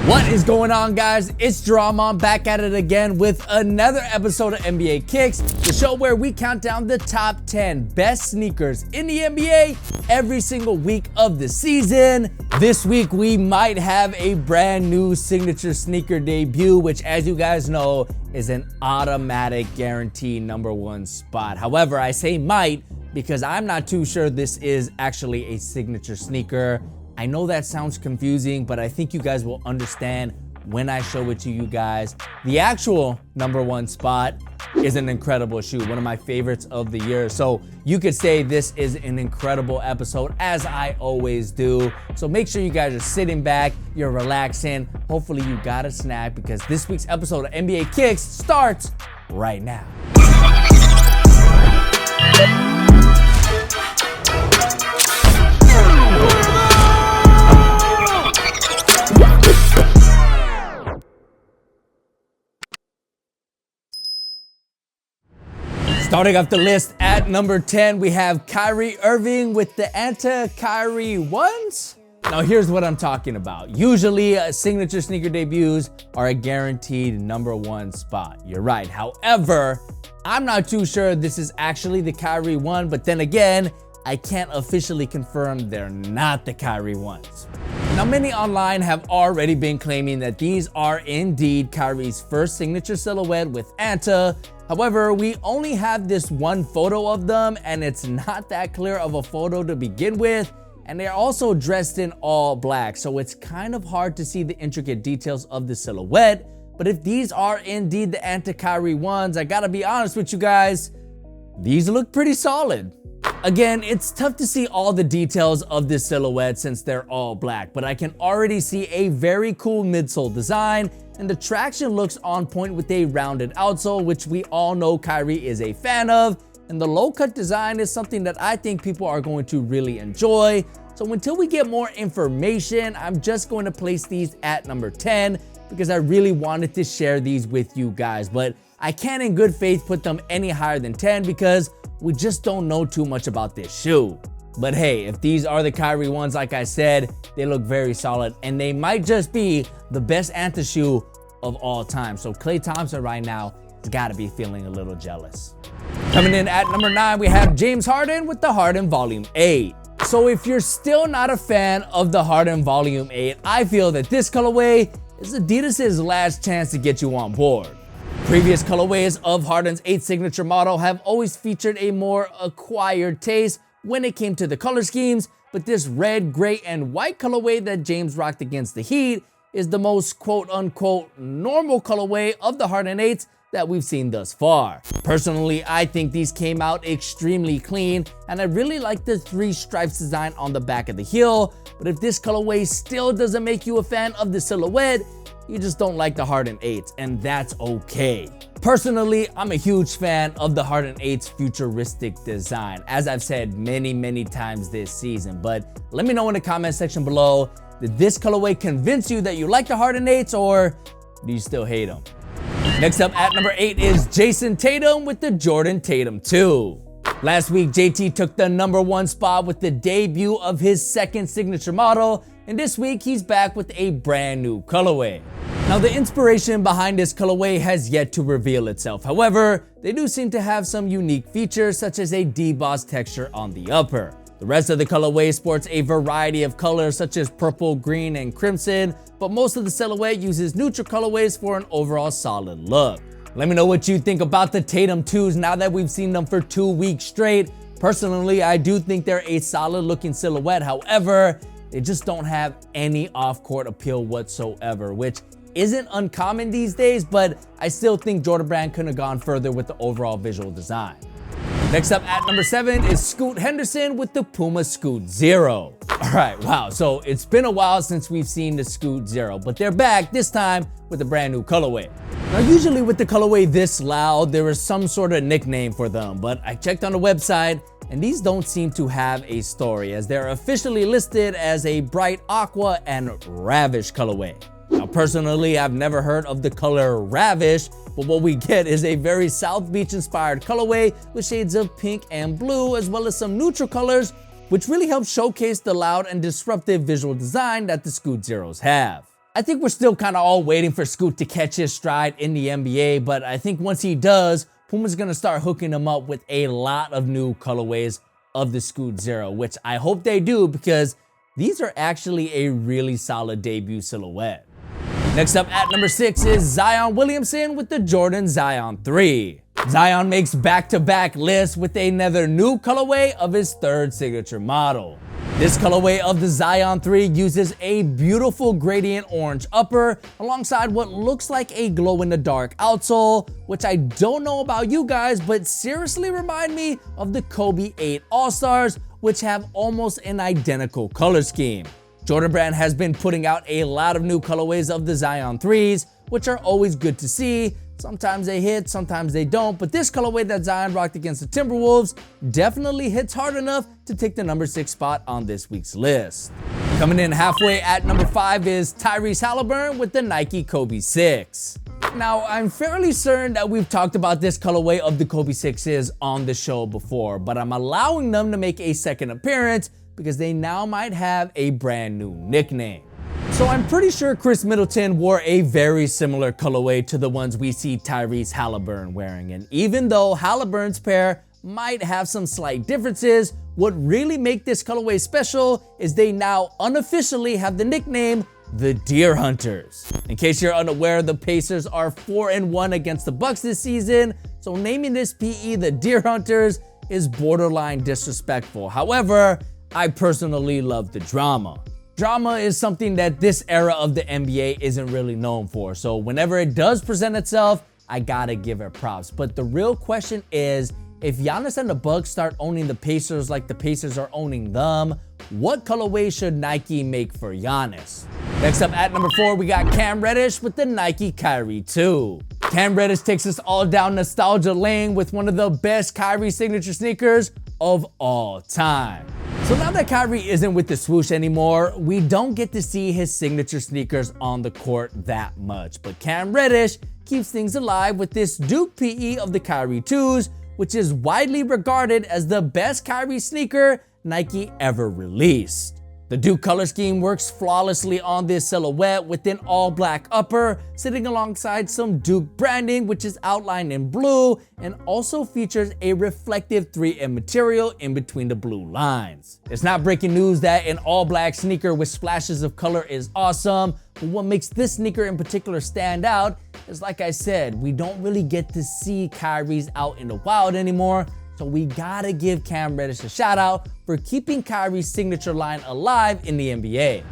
What is going on, guys? It's Drama back at it again with another episode of NBA Kicks, the show where we count down the top 10 best sneakers in the NBA every single week of the season. This week, we might have a brand new signature sneaker debut, which, as you guys know, is an automatic guaranteed number one spot. However, I say might because I'm not too sure this is actually a signature sneaker. I know that sounds confusing, but I think you guys will understand when I show it to you guys. The actual number one spot is an incredible shoe, one of my favorites of the year. So you could say this is an incredible episode, as I always do. So make sure you guys are sitting back, you're relaxing. Hopefully you got a snack because this week's episode of NBA Kicks starts right now. Starting off the list at number 10, we have Kyrie Irving with the Kyrie 1s. Now here's what I'm talking about. Usually signature sneaker debuts are a guaranteed number one spot. You're right. However, I'm not too sure this is actually the Kyrie 1, but then again, I can't officially confirm they're not the Kyrie 1s. Now, many online have already been claiming that these are indeed Kyrie's first signature silhouette with Anta. However, we only have this one photo of them, and it's not that clear of a photo to begin with. And they're also dressed in all black, so it's kind of hard to see the intricate details of the silhouette. But if these are indeed the Kyrie 1s, I gotta be honest with you guys, these look pretty solid. Again, it's tough to see all the details of this silhouette since they're all black, but I can already see a very cool midsole design, and the traction looks on point with a rounded outsole, which we all know Kyrie is a fan of, and the low-cut design is something that I think people are going to really enjoy. So until we get more information, I'm just going to place these at number 10 because I really wanted to share these with you guys, but I can't in good faith put them any higher than 10 because we just don't know too much about this shoe. But hey, if these are the Kyrie 1s, like I said, they look very solid and they might just be the best Anta shoe of all time. So Klay Thompson right now has got to be feeling a little jealous. Coming in at number 9, we have James Harden with the Harden Volume 8. So if you're still not a fan of the Harden Volume 8, I feel that this colorway is Adidas's last chance to get you on board. Previous colorways of Harden's 8 signature model have always featured a more acquired taste when it came to the color schemes, but this red, gray, and white colorway that James rocked against the Heat is the most quote-unquote normal colorway of the Harden 8s that we've seen thus far. Personally, I think these came out extremely clean, and I really like the 3 stripes design on the back of the heel, but if this colorway still doesn't make you a fan of the silhouette, you just don't like the Harden 8s, and that's okay. Personally, I'm a huge fan of the Harden 8's futuristic design, as I've said many times this season. But let me know in the comment section below, did this colorway convince you that you like the Harden 8s, or do you still hate them? Next up at number 8 is Jason Tatum with the Jordan Tatum 2. Last week, JT took the number 1 spot with the debut of his second signature model, and this week he's back with a brand new colorway. Now, the inspiration behind this colorway has yet to reveal itself. However, they do seem to have some unique features such as a debossed texture on the upper. The rest of the colorway sports a variety of colors such as purple, green, and crimson, but most of the silhouette uses neutral colorways for an overall solid look. Let me know what you think about the Tatum 2s now that we've seen them for 2 weeks straight. Personally, I do think they're a solid looking silhouette. However, they just don't have any off-court appeal whatsoever, which isn't uncommon these days, but I still think Jordan Brand couldn't have gone further with the overall visual design. Next up at number 7 is Scoot Henderson with the Puma Scoot Zero. All right, wow, so it's been a while since we've seen the Scoot Zero, but they're back this time with a brand new colorway. Now, usually with the colorway this loud, there is some sort of nickname for them, but I checked on the website and these don't seem to have a story as they're officially listed as a bright aqua and ravish colorway. Now, personally, I've never heard of the color ravish, but what we get is a very South Beach inspired colorway with shades of pink and blue, as well as some neutral colors, which really helps showcase the loud and disruptive visual design that the Scoot Zeros have. I think we're still kind of all waiting for Scoot to catch his stride in the NBA, but I think once he does, Puma's gonna start hooking him up with a lot of new colorways of the Scoot Zero, which I hope they do because these are actually a really solid debut silhouette. Next up at number 6 is Zion Williamson with the Jordan Zion 3. Zion makes back-to-back lists with another new colorway of his third signature model. This colorway of the Zion 3 uses a beautiful gradient orange upper alongside what looks like a glow-in-the-dark outsole, which I don't know about you guys, but seriously remind me of the Kobe 8 All-Stars, which have almost an identical color scheme. Jordan Brand has been putting out a lot of new colorways of the Zion 3s, which are always good to see. Sometimes they hit, sometimes they don't, but this colorway that Zion rocked against the Timberwolves definitely hits hard enough to take the number 6 spot on this week's list. Coming in halfway at number 5 is Tyrese Haliburton with the Nike Kobe 6. Now, I'm fairly certain that we've talked about this colorway of the Kobe 6s on the show before, but I'm allowing them to make a second appearance because they now might have a brand new nickname. So I'm pretty sure Chris Middleton wore a very similar colorway to the ones we see Tyrese Haliburton wearing, and even though Haliburton's pair might have some slight differences, what really make this colorway special is they now unofficially have the nickname the Deer Hunters. In case you're unaware, the Pacers are 4-1 against the Bucks this season, so naming this PE the Deer Hunters is borderline disrespectful. However, I personally love the drama. Drama is something that this era of the NBA isn't really known for, so whenever it does present itself, I gotta give it props. But the real question is, if Giannis and the Bucks start owning the Pacers like the Pacers are owning them, what colorway should Nike make for Giannis? Next up at number 4, we got Cam Reddish with the Nike Kyrie II. Cam Reddish takes us all down nostalgia lane with one of the best Kyrie signature sneakers of all time. So now that Kyrie isn't with the swoosh anymore, we don't get to see his signature sneakers on the court that much. But Cam Reddish keeps things alive with this Duke PE of the Kyrie 2s, which is widely regarded as the best Kyrie sneaker Nike ever released. The Duke color scheme works flawlessly on this silhouette with an all-black upper, sitting alongside some Duke branding, which is outlined in blue, and also features a reflective 3M material in between the blue lines. It's not breaking news that an all-black sneaker with splashes of color is awesome, but what makes this sneaker in particular stand out is, like I said, we don't really get to see Kyrie's out in the wild anymore, so we gotta give Cam Reddish a shout out for keeping Kyrie's signature line alive in the NBA.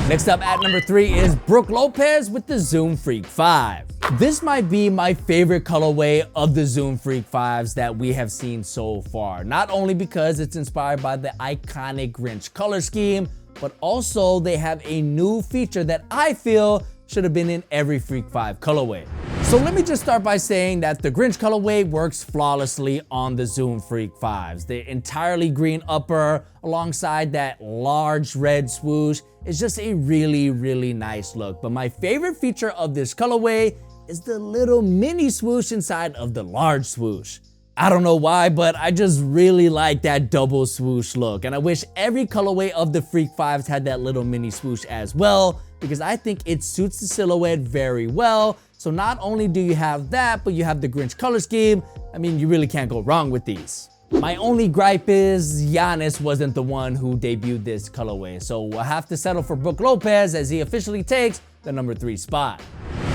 Next up at number 3 is Brook Lopez with the Zoom Freak 5. This might be my favorite colorway of the Zoom Freak 5s that we have seen so far. Not only because it's inspired by the iconic Grinch color scheme, but also they have a new feature that I feel should have been in every Freak 5 colorway. So let me just start by saying that the Grinch colorway works flawlessly on the Zoom Freak 5s. The entirely green upper alongside that large red swoosh is just a really, really nice look. But my favorite feature of this colorway is the little mini swoosh inside of the large swoosh. I don't know why, but I just really like that double swoosh look. And I wish every colorway of the Freak 5s had that little mini swoosh as well, because I think it suits the silhouette very well. So not only do you have that, but you have the Grinch color scheme. I mean, you really can't go wrong with these. My only gripe is Giannis wasn't the one who debuted this colorway, so we'll have to settle for Brook Lopez as he officially takes the number 3 spot.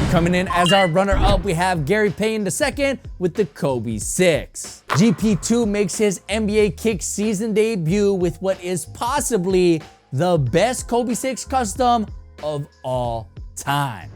Coming in as our runner-up, we have Gary Payton II with the Kobe 6. GP2 makes his NBA Kick season debut with what is possibly the best Kobe 6 custom of all time.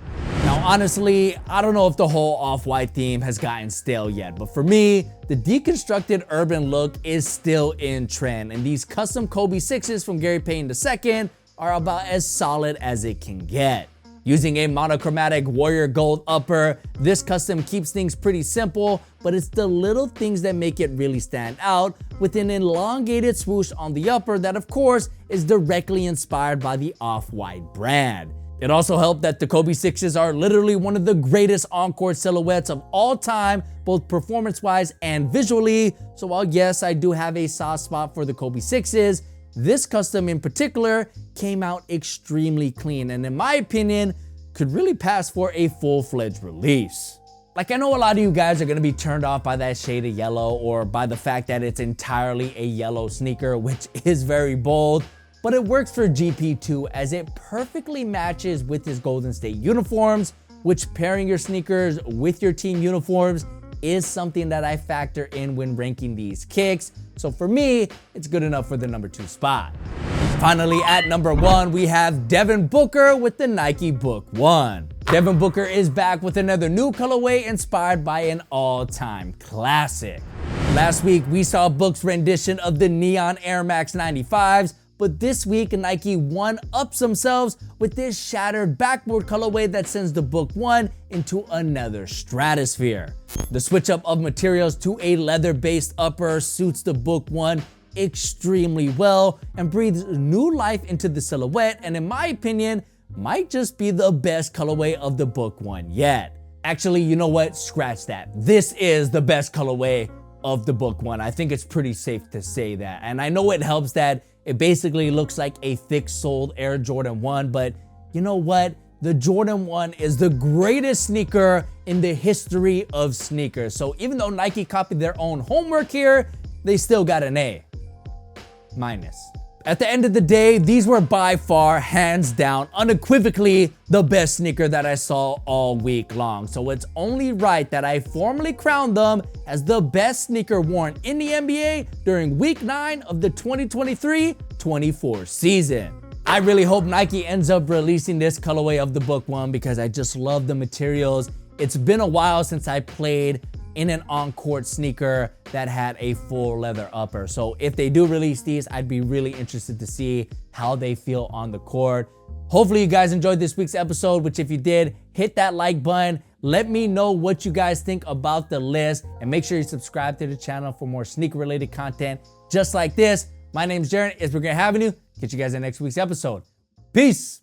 Now, honestly, I don't know if the whole off-white theme has gotten stale yet, but for me, the deconstructed urban look is still in trend, and these custom Kobe 6s from Gary Payton II are about as solid as it can get. Using a monochromatic warrior gold upper, this custom keeps things pretty simple, but it's the little things that make it really stand out, with an elongated swoosh on the upper that, of course, is directly inspired by the Off-White brand. It also helped that the Kobe 6s are literally one of the greatest on-court silhouettes of all time, both performance-wise and visually. So while yes, I do have a soft spot for the Kobe 6s, this custom in particular came out extremely clean. And in my opinion, could really pass for a full-fledged release. Like, I know a lot of you guys are gonna be turned off by that shade of yellow or by the fact that it's entirely a yellow sneaker, which is very bold, but it works for GP2 as it perfectly matches with his Golden State uniforms, which pairing your sneakers with your team uniforms is something that I factor in when ranking these kicks. So for me, it's good enough for the number 2 spot. Finally, at number 1, we have Devin Booker with the Nike Book 1. Devin Booker is back with another new colorway inspired by an all-time classic. Last week, we saw Book's rendition of the Neon Air Max 95s, but this week, Nike one-ups themselves with this shattered backboard colorway that sends the Book 1 into another stratosphere. The switch up of materials to a leather-based upper suits the Book 1 extremely well and breathes new life into the silhouette, and in my opinion, might just be the best colorway of the Book 1 yet. Actually, you know what? Scratch that. This is the best colorway of the Book 1. I think it's pretty safe to say that. And I know it helps that it basically looks like a thick-soled Air Jordan 1, but you know what? The Jordan 1 is the greatest sneaker in the history of sneakers. So even though Nike copied their own homework here, they still got an A-. At the end of the day, these were by far, hands down, unequivocally the best sneaker that I saw all week long. So it's only right that I formally crown them as the best sneaker worn in the NBA during week 9 of the 2023-24 season. I really hope Nike ends up releasing this colorway of the Book 1 because I just love the materials. It's been a while since I played in an on-court sneaker that had a full leather upper. So if they do release these, I'd be really interested to see how they feel on the court. Hopefully you guys enjoyed this week's episode, which if you did, hit that like button. Let me know what you guys think about the list and make sure you subscribe to the channel for more sneaker related content just like this. My name's Jaron. It's been great having you. Catch you guys in next week's episode. Peace.